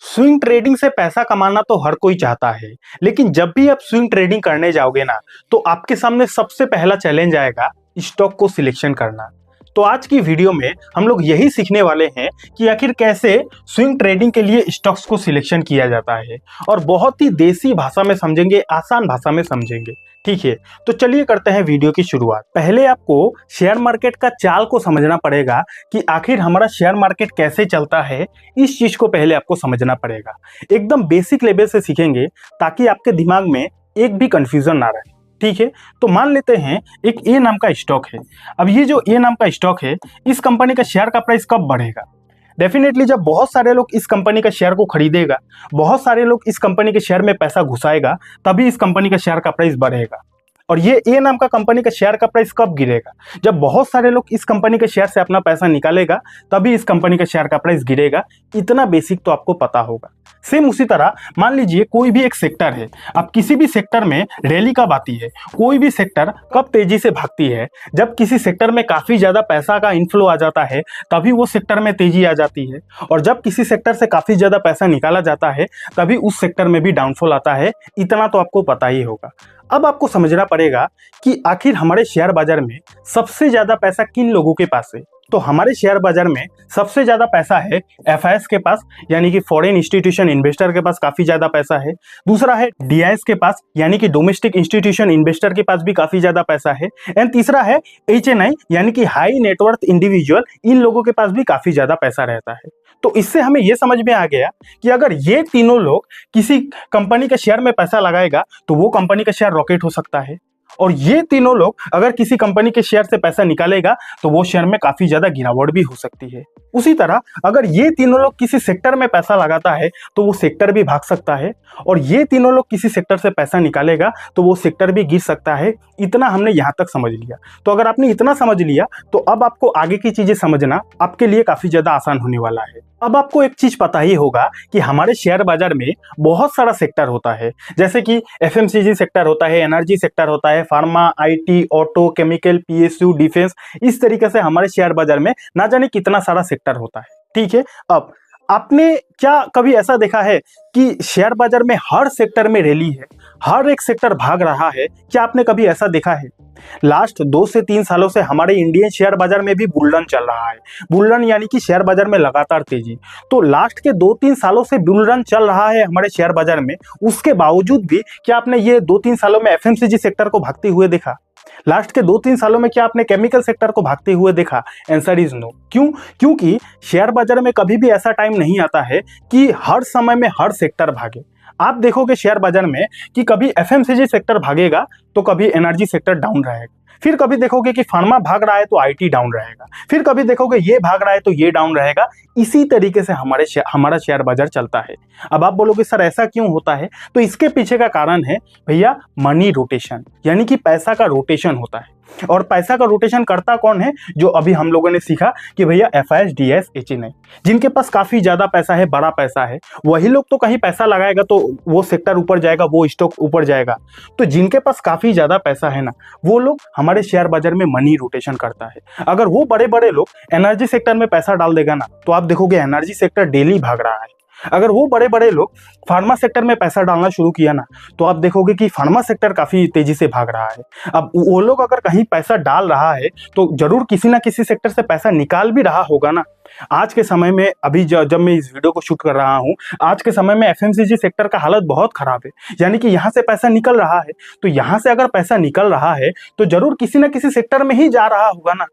Swing trading से पैसा कमाना तो हर कोई चाहता है, लेकिन जब भी आप स्विंग ट्रेडिंग करने जाओगे ना, तो आपके सामने सबसे पहला चैलेंज आएगा स्टॉक को सिलेक्शन करना। तो आज की वीडियो में हम लोग यही सीखने वाले हैं कि आखिर कैसे स्विंग ट्रेडिंग के लिए स्टॉक्स को सिलेक्शन किया जाता है, और बहुत ही देसी भाषा में समझेंगे, आसान भाषा में समझेंगे। ठीक है, तो चलिए करते हैं वीडियो की शुरुआत। पहले आपको शेयर मार्केट का चाल को समझना पड़ेगा कि आखिर हमारा शेयर मार्केट कैसे चलता है। इस चीज को पहले आपको समझना पड़ेगा, एकदम बेसिक लेवल से सीखेंगे ताकि आपके दिमाग में एक भी कंफ्यूजन ना रहे। ठीक है, तो मान लेते हैं एक ए नाम का स्टॉक है। अब ये जो ए नाम का स्टॉक है, इस कंपनी का शेयर का प्राइस कब बढ़ेगा? डेफिनेटली जब बहुत सारे लोग इस कंपनी का शेयर को खरीदेगा, बहुत सारे लोग इस कंपनी के शेयर में पैसा घुसाएगा, तभी इस कंपनी का शेयर का प्राइस बढ़ेगा। और ये ए नाम का कंपनी का शेयर का प्राइस कब गिरेगा? जब बहुत सारे लोग इस कंपनी के शेयर से अपना पैसा निकालेगा, तभी इस कंपनी का शेयर का प्राइस गिरेगा। इतना बेसिक तो आपको पता होगा। सेम उसी तरह मान लीजिए कोई भी एक सेक्टर है। अब किसी भी सेक्टर में रैली कब आती है, कोई भी सेक्टर कब तेजी से भागती है? जब किसी सेक्टर में काफी ज्यादा पैसा का इनफ्लो आ जाता है, तभी वो सेक्टर में तेजी आ जाती है। और जब किसी सेक्टर से काफी ज्यादा पैसा निकाला जाता है, तभी उस सेक्टर में भी डाउनफॉल आता है। इतना तो आपको पता ही होगा। अब आपको समझना पड़ेगा कि आखिर हमारे शेयर बाजार में सबसे ज्यादा पैसा किन लोगों के पास है। तो हमारे शेयर बाजार में सबसे ज्यादा पैसा है एफआईएस के पास, यानी कि फॉरेन इंस्टीट्यूशन इन्वेस्टर के पास काफी ज्यादा पैसा है। दूसरा है डीआईएस के पास, यानी कि डोमेस्टिक इंस्टीट्यूशन इन्वेस्टर के पास भी काफी ज्यादा पैसा है। एंड तीसरा है एचएनआई, यानी कि हाई नेटवर्थ इंडिविजुअल, इन लोगों के पास भी काफी ज्यादा पैसा रहता है। तो इससे हमें यह समझ में आ गया कि अगर ये तीनों लोग किसी कंपनी के शेयर में पैसा लगाएगा, तो वो कंपनी का शेयर रॉकेट हो सकता है। और ये तीनों लोग अगर किसी कंपनी के शेयर से पैसा निकालेगा, तो वो शेयर में काफी ज्यादा गिरावट भी हो सकती है। उसी तरह अगर ये तीनों लोग किसी सेक्टर में पैसा लगाता है, तो वो सेक्टर भी भाग सकता है। और ये तीनों लोग किसी सेक्टर से पैसा निकालेगा, तो वो सेक्टर भी गिर सकता है। इतना हमने यहाँ तक समझ लिया। तो अगर आपने इतना समझ लिया, तो अब आपको आगे की चीजें समझना आपके लिए काफी ज्यादा आसान होने वाला है। अब आपको एक चीज पता ही होगा कि हमारे शेयर बाजार में बहुत सारा सेक्टर होता है, जैसे कि एफएमसीजी सेक्टर होता है, एनर्जी सेक्टर होता है, pharma, IT, auto, chemical, PSU, defence. इस तरीके से हमारे शेयर बाजार में ना जाने कितना सारा सेक्टर होता है। ठीक है, अब आपने क्या कभी ऐसा देखा है कि शेयर बाजार में हर सेक्टर में रैली है, हर एक सेक्टर भाग रहा है? क्या आपने कभी ऐसा देखा है? लास्ट 2 से 3 सालों से हमारे इंडियन शेयर बाजार में भी बुल रन चल रहा है। बुल रन यानी कि शेयर बाजार में लगातार तेजी। तो लास्ट के 2-3 सालों से बुल रन चल रहा है हमारे शेयर बाजार में। उसके बावजूद भी क्या आपने ये 2-3 सालों में एफएमसीजी सेक्टर को भागते हुए देखा? लास्ट के 2-3 सालों में क्या आपने केमिकल सेक्टर को भागते हुए देखा? Answer is no. क्यों? क्योंकि शेयर बाजार में कभी भी ऐसा टाइम नहीं आता है कि हर समय में हर सेक्टर भागे। आप देखोगे शेयर बाजार में कि कभी एफएमसीजी सेक्टर भागेगा, तो कभी एनर्जी सेक्टर डाउन रहेगा। फिर कभी देखोगे कि फार्मा भाग रहा है तो आईटी डाउन रहेगा। फिर कभी देखोगे ये भाग रहा है तो ये डाउन रहेगा। इसी तरीके से हमारा शेयर बाजार चलता है। अब आप बोलोगे सर ऐसा क्यों होता है? तो इसके पीछे का कारण है भैया मनी रोटेशन, यानी कि पैसा का रोटेशन होता है। और पैसा का रोटेशन करता कौन है? जो अभी हम लोगों ने सीखा कि भैया एफआईएस, डीआईएस, एचएनआई, जिनके पास काफी ज्यादा पैसा है, बड़ा पैसा है, वही लोग तो कहीं पैसा लगाएगा तो वो सेक्टर ऊपर जाएगा, वो स्टॉक ऊपर जाएगा। तो जिनके पास काफी ज्यादा पैसा है ना, वो लोग हमारे शेयर बाजार में मनी रोटेशन करता है। अगर वो बड़े बड़े लोग एनर्जी सेक्टर में पैसा डाल देगा ना, तो आप देखोगे एनर्जी सेक्टर डेली भाग रहा है। अगर वो बड़े बड़े लोग फार्मा सेक्टर में पैसा डालना शुरू किया ना, तो आप देखोगे कि फार्मा सेक्टर काफी तेजी से भाग रहा है। अब वो लोग अगर कहीं पैसा डाल रहा है, तो जरूर किसी ना किसी सेक्टर से पैसा निकाल भी रहा होगा ना। आज के समय में अभी जब मैं इस वीडियो को शूट कर रहा हूँ, आज के समय में एफएमसीजी सेक्टर का हालत बहुत खराब है। यानी कि यहाँ से पैसा निकल रहा है, तो यहाँ से अगर पैसा निकल रहा है, तो जरूर किसी ना किसी सेक्टर में ही जा रहा होगा ना।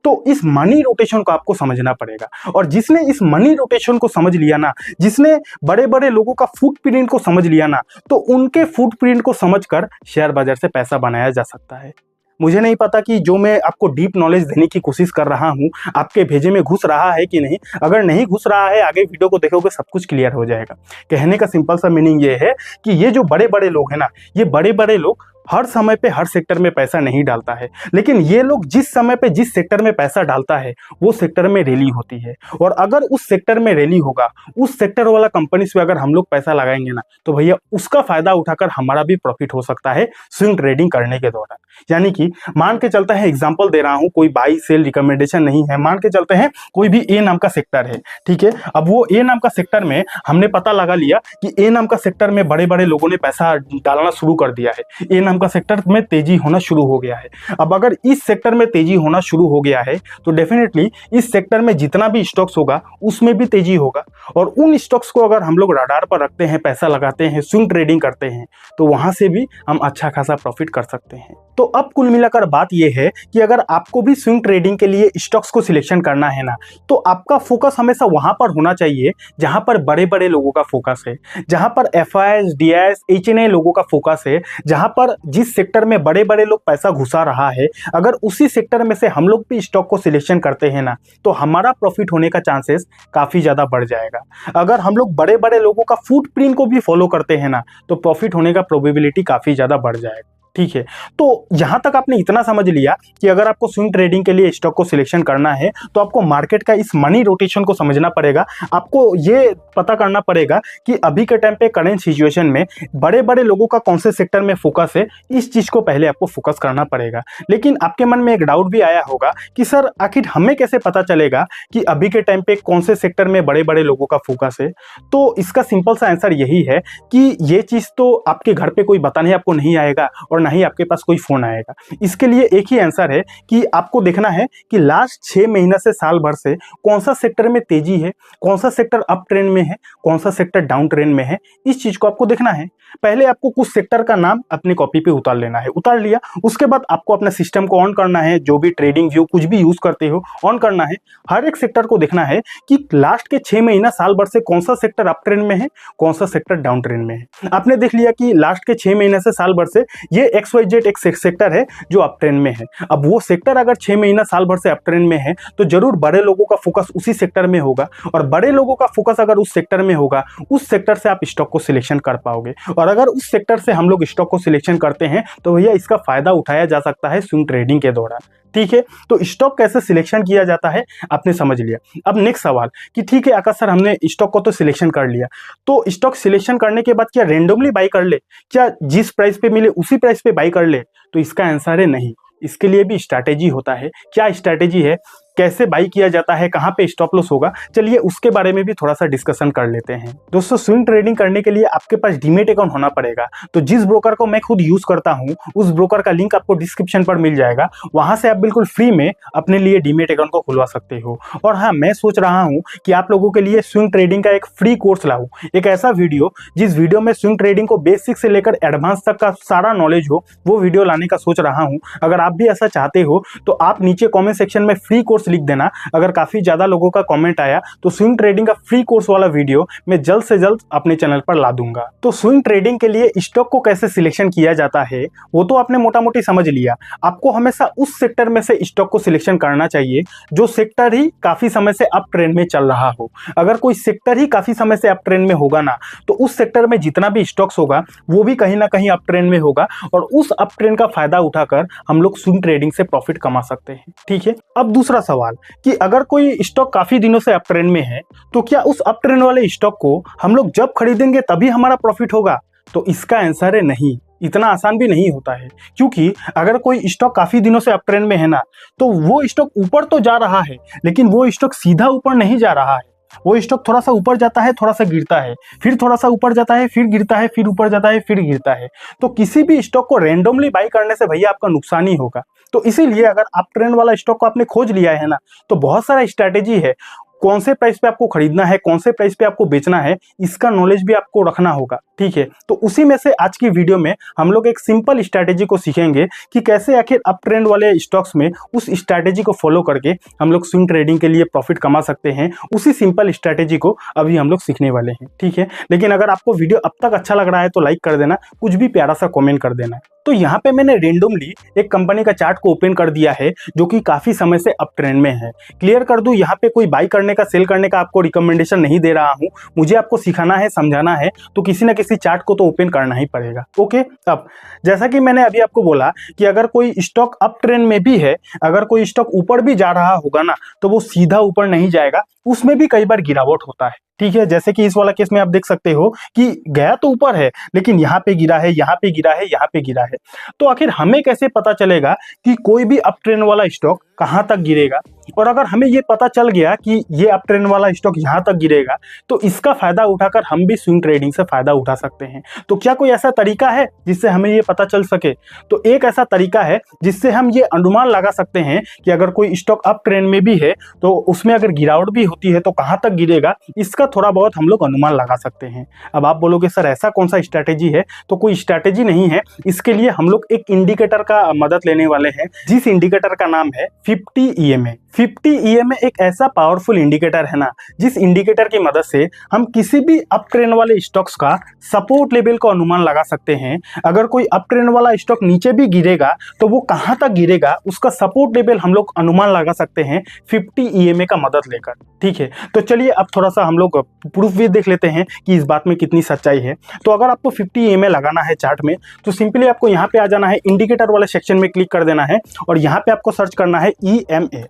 तो इस मनी रोटेशन को आपको समझना पड़ेगा। और जिसने इस मनी रोटेशन को समझ लिया ना, जिसने बड़े बड़े लोगों का फुटप्रिंट को समझ लिया ना, तो उनके फुटप्रिंट को समझकर शेयर बाजार से पैसा बनाया जा सकता है। मुझे नहीं पता कि जो मैं आपको डीप नॉलेज देने की कोशिश कर रहा हूं, आपके भेजे में घुस रहा है कि नहीं। अगर नहीं घुस रहा है, आगे वीडियो को देखोगे सब कुछ क्लियर हो जाएगा। कहने का सिंपल सा मीनिंग ये है कि ये जो बड़े बड़े लोग हैं ना, ये बड़े बड़े लोग हर समय पे हर सेक्टर में पैसा नहीं डालता है, लेकिन ये लोग जिस समय पे जिस सेक्टर में पैसा डालता है वो सेक्टर में रैली होती है। और अगर उस सेक्टर में रैली होगा, उस सेक्टर वाला कंपनीज पे अगर हम लोग पैसा लगाएंगे ना, तो भैया उसका फायदा उठाकर हमारा भी प्रॉफिट हो सकता है स्विंग ट्रेडिंग करने के दौरान। यानी कि मान के चलते हैं, एग्जाम्पल दे रहा हूं, कोई बाई सेल रिकमेंडेशन नहीं है, मान के चलते हैं कोई भी ए नाम का सेक्टर है, ठीक है। अब वो ए नाम का सेक्टर में हमने पता लगा लिया कि ए नाम का सेक्टर में बड़े बड़े लोगों ने पैसा डालना शुरू कर दिया है, ए नाम का सेक्टर में तेजी होना शुरू हो गया है। अब अगर इस सेक्टर में तेजी होना शुरू हो गया है तो डेफिनेटली इस सेक्टर में जितना भी स्टॉक्स होगा उसमें भी तेजी होगा, और उन स्टॉक्स को अगर हम लोग रडार पर रखते हैं, पैसा लगाते हैं, स्विंग ट्रेडिंग करते हैं, तो वहां से भी हम अच्छा खासा प्रॉफिट कर सकते हैं। तो अब कुल मिलाकर बात यह है कि अगर आपको भी स्विंग ट्रेडिंग के लिए स्टॉक्स को सिलेक्शन करना है ना, तो आपका फोकस हमेशा वहां पर होना चाहिए जहां पर बड़े बड़े लोगों का फोकस है, जहां पर एफआईआईज, डीआईएस, एचएनआई लोगों का फोकस है, जहां पर जिस सेक्टर में बड़े बड़े लोग पैसा घुसा रहा है, अगर उसी सेक्टर में से हम लोग भी स्टॉक को सिलेक्शन करते हैं ना, तो हमारा प्रॉफिट होने का चांसेस काफी ज्यादा बढ़ जाएगा। अगर हम लोग बड़े बड़े लोगों का फुटप्रिंट को भी फॉलो करते हैं ना, तो प्रॉफिट होने का प्रोबेबिलिटी काफी ज्यादा बढ़ जाएगा, ठीक है। तो यहां तक आपने इतना समझ लिया कि अगर आपको स्विंग ट्रेडिंग के लिए स्टॉक को सिलेक्शन करना है तो आपको मार्केट का इस मनी रोटेशन को समझना पड़ेगा। आपको ये पता करना पड़ेगा कि अभी के टाइम पे करेंट सिचुएशन में बड़े बड़े लोगों का कौन से सेक्टर में फोकस है, इस चीज को पहले आपको फोकस करना पड़ेगा। लेकिन आपके मन में एक डाउट भी आया होगा कि सर आखिर हमें कैसे पता चलेगा कि अभी के टाइम पे कौन से सेक्टर में बड़े बड़े लोगों का फोकस है। तो इसका सिंपल सा आंसर यही है कि ये चीज तो आपके घर पे कोई बताने आपको नहीं आएगा और ना ही आपके पास कोई फोन आएगा। इसके लिए एक ही आंसर है कि आपको देखना है कि लास्ट 6 महीना से साल भर से कौन सा सेक्टर में तेजी है, कौन सा सेक्टर अप ट्रेंड में है, कौन सा सेक्टर डाउन ट्रेंड में है, इस चीज को आपको देखना है। पहले आपको कुछ सेक्टर का नाम अपनी कॉपी पे उतार लेना है, उतार लिया, उसके बाद आपको अपने सिस्टम को ऑन करना है, जो भी ट्रेडिंग व्यू कुछ भी यूज करते हो ऑन करना है। हर एक सेक्टर को देखना है कि लास्ट के 6 महीना साल भर से कौन सा सेक्टर अप ट्रेंड में है, कौन सा सेक्टर डाउन ट्रेंड में है। आपने देख लिया कि लास्ट के 6 महीने से साल भर से ये XYZ एक सेक्टर है जो अप ट्रेंड में है। अब वो सेक्टर अगर 6 महीना साल भर से अप ट्रेंड में है तो जरूर बड़े लोगों का फोकस उसी सेक्टर में होगा, और बड़े लोगों का फोकस अगर उस सेक्टर में होगा, उस सेक्टर से आप स्टॉक को सिलेक्शन कर पाओगे। और अगर उस सेक्टर से हम लोग स्टॉक को सिलेक्शन करते हैं तो भैया इसका फायदा उठाया जा सकता है स्विंग ट्रेडिंग के दौरान, ठीक है। तो स्टॉक कैसे सिलेक्शन किया जाता है आपने समझ लिया। अब नेक्स्ट सवाल कि ठीक है आकाश सर, हमने स्टॉक को तो सिलेक्शन कर लिया, तो स्टॉक सिलेक्शन करने के बाद क्या रेंडमली बाई कर ले, क्या जिस प्राइस पे मिले उसी प्राइस पे बाई कर ले? तो इसका आंसर है नहीं, इसके लिए भी स्ट्रैटेजी होता है। क्या स्ट्रैटेजी है, कैसे बाई किया जाता है, कहां पे स्टॉप लॉस होगा, चलिए उसके बारे में भी थोड़ा सा डिस्कशन कर लेते हैं। दोस्तों, स्विंग ट्रेडिंग करने के लिए आपके पास डीमेट अकाउंट होना पड़ेगा। तो जिस ब्रोकर को मैं खुद यूज करता हूं, उस ब्रोकर का लिंक आपको डिस्क्रिप्शन पर मिल जाएगा, वहां से आप बिल्कुल फ्री में अपने लिए डीमेट अकाउंट को खुलवा सकते हो। और हाँ, मैं सोच रहा हूं कि आप लोगों के लिए स्विंग ट्रेडिंग का एक फ्री कोर्स लाऊं, एक ऐसा वीडियो जिस वीडियो में स्विंग ट्रेडिंग को बेसिक से लेकर एडवांस तक का सारा नॉलेज हो, वो वीडियो लाने का सोच रहा हूं। अगर आप भी ऐसा चाहते हो तो आप नीचे कॉमेंट सेक्शन में फ्री कोर्स लिख देना। अगर काफी ज्यादा लोगों का कमेंट आया तो स्विंग ट्रेडिंग का फ्री कोर्स वाला वीडियो मैं जल्द से जल्द अपने चैनल पर ला दूंगा। तो स्विंग ट्रेडिंग के लिए स्टॉक को कैसे सिलेक्शन किया जाता है वो तो आपने मोटा मोटी समझ लिया। आपको हमेशा उस सेक्टर में से स्टॉक को सिलेक्शन करना चाहिए जो सेक्टर ही काफी समय से अप ट्रेंड में चल रहा हो। अगर कोई सेक्टर ही काफी समय से अप ट्रेंड में होगा ना, तो उस सेक्टर में जितना भी स्टॉक्स होगा वो भी कहीं ना कहीं अप ट्रेंड में होगा, और उस अप ट्रेंड का फायदा उठाकर हम लोग स्विंग ट्रेडिंग से प्रॉफिट कमा सकते हैं, ठीक है। अब दूसरा सवाल कि अगर कोई स्टॉक काफी दिनों से अप ट्रेंड में है तो क्या उस अप ट्रेंड वाले स्टॉक को हम लोग जब खरीदेंगे तभी हमारा प्रॉफिट होगा? तो इसका आंसर है नहीं, इतना आसान भी नहीं होता है। क्योंकि अगर कोई स्टॉक काफी दिनों से अप ट्रेंड में है ना, तो वो स्टॉक ऊपर तो जा रहा है, लेकिन वो स्टॉक सीधा ऊपर नहीं जा रहा है। वो स्टॉक थोड़ा सा ऊपर जाता है, थोड़ा सा गिरता है, फिर थोड़ा सा ऊपर जाता है, फिर गिरता है, फिर ऊपर जाता है, फिर गिरता है। तो किसी भी स्टॉक को रैंडमली बाई करने से भैया आपका नुकसान ही होगा। तो इसीलिए अगर अप ट्रेंड वाला स्टॉक को आपने खोज लिया है ना, तो बहुत सारा स्ट्रैटेजी है, कौन से प्राइस पे आपको खरीदना है, कौन से प्राइस पे आपको बेचना है, इसका नॉलेज भी आपको रखना होगा, ठीक है। तो उसी में से आज की वीडियो में हम लोग एक सिंपल स्ट्रैटेजी को सीखेंगे कि कैसे आखिर अप ट्रेंड वाले स्टॉक्स में उस स्ट्रैटेजी को फॉलो करके हम लोग स्विंग ट्रेडिंग के लिए प्रॉफिट कमा सकते हैं। उसी सिंपल स्ट्रैटेजी को अभी हम लोग सीखने वाले हैं, ठीक है। लेकिन अगर आपको वीडियो अब तक अच्छा लग रहा है तो लाइक कर देना, कुछ भी प्यारा सा कॉमेंट कर देना। तो यहाँ पे मैंने रेंडमली एक कंपनी का चार्ट को ओपन कर दिया है जो कि काफी समय से अप ट्रेंड में है। क्लियर कर दूं, यहाँ पे कोई बाई करने करने का, सेल करने का आपको रिकमेंडेशन नहीं दे रहा हूं। मुझे आपको सिखाना है, समझाना है, तो किसी ना किसी चार्ट को तो ओपन करना ही पड़ेगा। ओके, अब जैसा कि मैंने अभी आपको बोला कि अगर कोई स्टॉक अप ट्रेंड में भी है, अगर कोई स्टॉक ऊपर भी जा रहा होगा ना, तो वो सीधा ऊपर नहीं जाएगा, उसमें भी कई बार गिरावट होता है। ठीक है, जैसे कि इस वाला केस में आप देख सकते हो कि गया तो ऊपर है, लेकिन यहाँ पे गिरा है, यहाँ पे गिरा है, यहाँ पे गिरा है। तो आखिर हमें कैसे पता चलेगा कि कोई भी अप ट्रेंड वाला स्टॉक कहाँ तक गिरेगा? और अगर हमें ये पता चल गया कि ये अप ट्रेंड वाला स्टॉक यहाँ तक गिरेगा, तो इसका फायदा उठाकर हम भी स्विंग ट्रेडिंग से फायदा उठा सकते हैं। तो क्या कोई ऐसा तरीका है जिससे हमें ये पता चल सके? तो एक ऐसा तरीका है जिससे हम ये अनुमान लगा सकते हैं कि अगर कोई स्टॉक अप ट्रेंड में भी है, तो उसमें अगर गिरावट भी होती है तो कहाँ तक गिरेगा, इसका थोड़ा बहुत हम लोग अनुमान लगा सकते हैं। अब आप बोलोगे सर ऐसा कौन सा स्ट्रैटेजी है? तो कोई स्ट्रैटेजी नहीं है, इसके लिए हम लोग एक इंडिकेटर का मदद लेने वाले हैं, जिस इंडिकेटर का नाम है 50 EMA। 50 EMA एक ऐसा पावरफुल इंडिकेटर है ना, जिस इंडिकेटर की मदद से हम किसी भी अप ट्रेंड वाले स्टॉक्स का सपोर्ट लेवल का अनुमान लगा सकते हैं। अगर कोई अप ट्रेंड वाला स्टॉक नीचे भी गिरेगा तो वो कहां तक गिरेगा, उसका सपोर्ट लेवल हम लोग अनुमान लगा सकते हैं 50 EMA का मदद लेकर। ठीक है, तो चलिए अब थोड़ा सा हम लोग प्रूफ भी देख लेते हैं कि इस बात में कितनी सच्चाई है। तो अगर आपको 50 EMA लगाना है चार्ट में, तो सिंपली आपको यहाँ पे आ जाना है, इंडिकेटर वाले सेक्शन में क्लिक कर देना है और यहाँ पे आपको सर्च करना है EMA।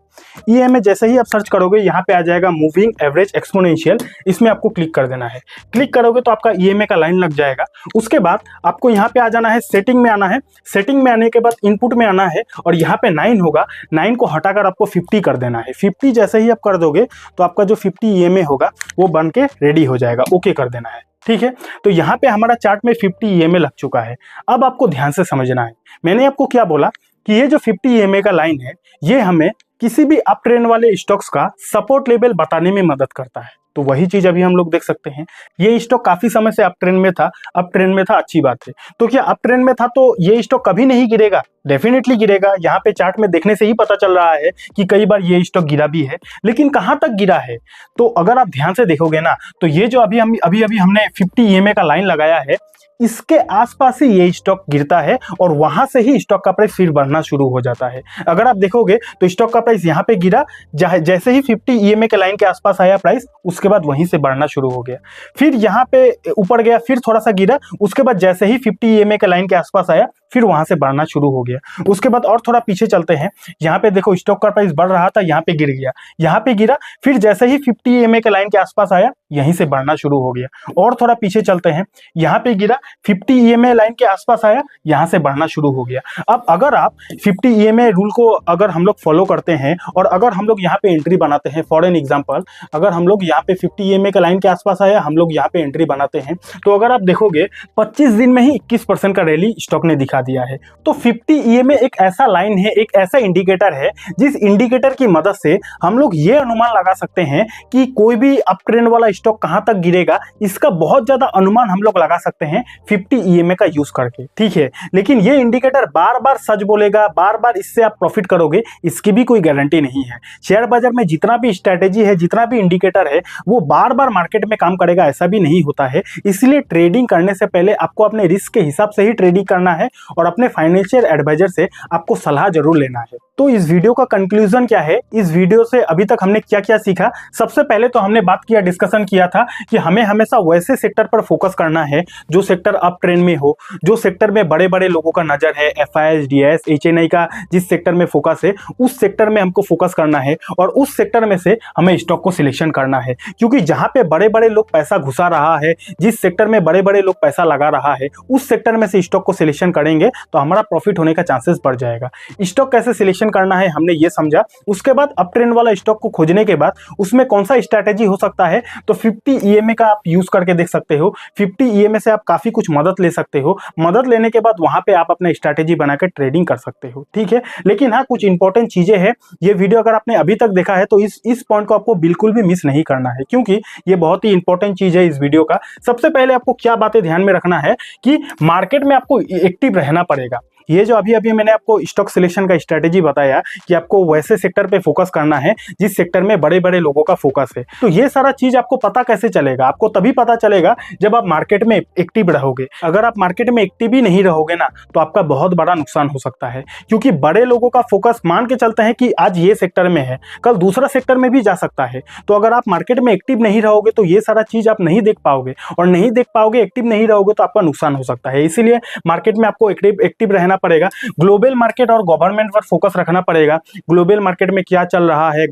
EMA जैसे ही आप सर्च करोगे यहाँ पे आ जाएगा मूविंग एवरेज एक्सपोनेंशियल, इसमें आपको क्लिक कर देना है। क्लिक करोगे तो आपका EMA का लाइन लग जाएगा। उसके बाद आपको यहाँ पे आ जाना है, सेटिंग में आना है। सेटिंग में आने के बाद इनपुट में आना है और यहाँ पे 9 होगा, 9 को हटाकर आपको 50 कर देना है। 50 जैसे ही आप कर दोगे तो आपका जो 50 EMA होगा वो बन के रेडी हो जाएगा, ओके कर देना है। ठीक है, तो यहाँ पे हमारा चार्ट में 50 EMA लग चुका है। अब आपको ध्यान से समझना है, मैंने आपको क्या बोला कि ये जो 50 EMA का लाइन है, ये हमें किसी भी अप ट्रेंड वाले स्टॉक्स का सपोर्ट लेवल बताने में मदद करता है। तो वही चीज अभी हम लोग देख सकते हैं, ये स्टॉक काफी समय से अप ट्रेंड में था, अप ट्रेंड में था, अच्छी बात है। तो क्या अप ट्रेंड में था तो ये स्टॉक कभी नहीं गिरेगा? डेफिनेटली गिरेगा। यहाँ पे चार्ट में देखने से ही पता चल रहा है कि कई बार ये स्टॉक गिरा भी है, लेकिन कहाँ तक गिरा है? तो अगर आप ध्यान से देखोगे ना, तो ये जो अभी हमने 50 EMA का लाइन लगाया है, इसके आसपास ही ये स्टॉक गिरता है और वहां से ही स्टॉक का प्राइस फिर बढ़ना शुरू हो जाता है। अगर आप देखोगे तो स्टॉक का प्राइस यहाँ पे गिरा, जैसे ही 50 EMA के लाइन के आसपास आया प्राइस, उसके बाद वहीं से बढ़ना शुरू हो गया। फिर यहाँ पे ऊपर गया, फिर थोड़ा सा गिरा, उसके बाद जैसे ही 50 EMA के लाइन के आसपास आया, फिर वहां से बढ़ना शुरू हो गया। उसके बाद और थोड़ा पीछे चलते हैं, यहाँ पे देखो स्टॉक का प्राइस बढ़ रहा था, यहाँ पे गिर गया, यहाँ पे गिरा, फिर जैसे ही 50 EMA के लाइन के आसपास आया, यहीं से बढ़ना शुरू हो गया। और थोड़ा पीछे चलते हैं, यहाँ पे गिरा, 50 EMA लाइन के आसपास आया, यहाँ से बढ़ना शुरू हो गया। अब अगर आप 50 EMA रूल को अगर हम लोग फॉलो करते हैं और अगर हम लोग यहाँ पे एंट्री बनाते हैं, फॉर एन एग्जांपल, अगर हम लोग यहाँ पे 50 EMA के लाइन के आसपास आया, हम लोग यहाँ पे एंट्री बनाते हैं, तो अगर आप देखोगे 25 दिन में ही 21% का रैली स्टॉक ने दिखा दिया है। तो 50 EMA एक ऐसा लाइन है, एक ऐसा इंडिकेटर है, जिस इंडिकेटर की मदद से हम लोग ये अनुमान लगा सकते हैं कि कोई भी अप ट्रेंड वाला स्टॉक कहां तक गिरेगा। इसका बहुत ज्यादा अनुमान हम लोग लगा सकते हैं 50 EMA का यूज करके। ठीक है, लेकिन ये इंडिकेटर बार बार सच बोलेगा, बार बार इससे आप प्रॉफिट करोगे, इसकी भी कोई गारंटी नहीं है। शेयर बाजार में जितना भी स्ट्रैटेजी है, जितना भी इंडिकेटर है, वो बार बार मार्केट में काम करेगा ऐसा भी नहीं होता है। इसलिए ट्रेडिंग करने से पहले आपको अपने रिस्क के हिसाब से ही ट्रेडिंग करना है और अपने फाइनेंशियल एडवाइजर से आपको सलाह जरूर लेना है। तो इस वीडियो का कंक्लूजन क्या है? इस वीडियो से अभी तक हमने क्या क्या सीखा? सबसे पहले तो हमने बात किया, डिस्कशन किया था कि हमें हमेशा वैसे सेक्टर पर फोकस करना है जो सेक्टर अप ट्रेंड में हो, जो सेक्टर में बड़े बड़े लोगों का नजर है, FIS, DIS, HNI का जिस सेक्टर में फोकस है, उस सेक्टर में हमको फोकस करना है और उस सेक्टर में से हमें स्टॉक को सिलेक्शन करना है। क्योंकि जहां पे बड़े बड़े लोग पैसा घुसा रहा है, जिस सेक्टर में बड़े बड़े लोग पैसा लगा रहा है, उस सेक्टर में से स्टॉक को सिलेक्शन करेंगे तो हमारा प्रॉफिट होने का चांसेस बढ़ जाएगा। स्टॉक कैसे सिलेक्शन करना है हमने ये समझा। उसके बाद अप ट्रेंड वाला स्टॉक को खोजने के बाद उसमें कौन सा स्ट्रैटेजी हो सकता है, तो 50 EMA का आप यूज करके देख सकते हो। 50 EMA से आप काफी कुछ मदद ले सकते हो। मदद लेने के बाद वहां पे आप अपना स्ट्रैटेजी बनाकर ट्रेडिंग कर सकते हो। ठीक है, लेकिन हाँ, कुछ इंपॉर्टेंट चीजें हैं। ये वीडियो अगर आपने अभी तक देखा है तो इस पॉइंट को आपको बिल्कुल भी मिस नहीं करना है, क्योंकि ये बहुत ही इंपॉर्टेंट चीज है इस वीडियो का। सबसे पहले आपको क्या बातें ध्यान में रखना है कि मार्केट में आपको एक्टिव रहना पड़ेगा। ये जो अभी अभी मैंने आपको स्टॉक सिलेक्शन का स्ट्रेटेजी बताया कि आपको वैसे सेक्टर पे फोकस करना है जिस सेक्टर में बड़े बड़े लोगों का फोकस है। तो ये सारा चीज आपको पता कैसे चलेगा? आपको तभी पता चलेगा जब आप मार्केट में एक्टिव रहोगे। अगर आप मार्केट में एक्टिव ही नहीं रहोगे ना, तो आपका बहुत बड़ा नुकसान हो सकता है, क्योंकि बड़े लोगों का फोकस मान के चलते हैं कि आज ये सेक्टर में है, कल दूसरा सेक्टर में भी जा सकता है। तो अगर आप मार्केट में एक्टिव नहीं रहोगे तो ये सारा चीज आप नहीं देख पाओगे, और नहीं देख पाओगे, एक्टिव नहीं रहोगे तो आपका नुकसान हो सकता है। इसीलिए मार्केट में आपको एक्टिव रहना पड़ेगा। ग्लोबल मार्केट और गवर्नमेंट पर फोकस रखना पड़ेगा। ग्लोबल मार्केट में क्या चल रहा है,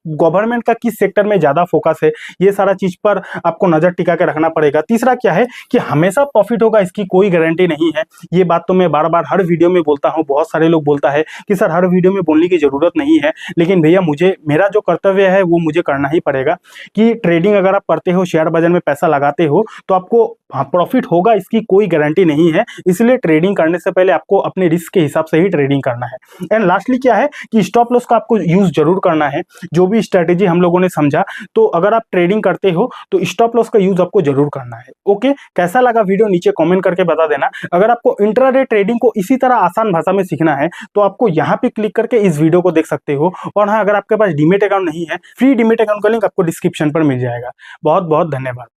गवर्नमेंट का किस सेक्टर में ज्यादा फोकस है, ये सारा चीज पर आपको नजर टिका के रखना पड़ेगा। तीसरा क्या है कि हमेशा प्रॉफिट होगा इसकी कोई गारंटी नहीं है। ये बात तो मैं बार बार हर वीडियो में बोलता हूँ। बहुत सारे लोग बोलता है कि सर हर वीडियो में बोलने की जरूरत नहीं है, लेकिन भैया मेरा जो कर्तव्य है वो मुझे करना ही पड़ेगा कि ट्रेडिंग अगर आप करते हो, शेयर बाजार में पैसा लगाते हो, तो आपको प्रॉफिट होगा इसकी कोई गारंटी नहीं है। इसलिए ट्रेडिंग करने से पहले आपको अपने रिस्क के हिसाब से ही ट्रेडिंग करना है। एंड लास्टली क्या है कि स्टॉप लॉस का आपको यूज जरूर करना है। जो भी स्ट्रेटेजी हम लोगों ने समझा, तो अगर आप ट्रेडिंग करते हो तो स्टॉप लॉस का यूज आपको जरूर करना है। ओके, कैसा लगा वीडियो नीचे कमेंट करके बता देना। अगर आपको इंट्राडे ट्रेडिंग को इसी तरह आसान भाषा में सीखना है तो आपको यहाँ पे क्लिक करके इस वीडियो को देख सकते हो। और हाँ, अगर आपके पास डीमेट अकाउंट नहीं है, फ्री डीमेट अकाउंट का लिंक आपको डिस्क्रिप्शन पर मिल जाएगा। बहुत बहुत धन्यवाद।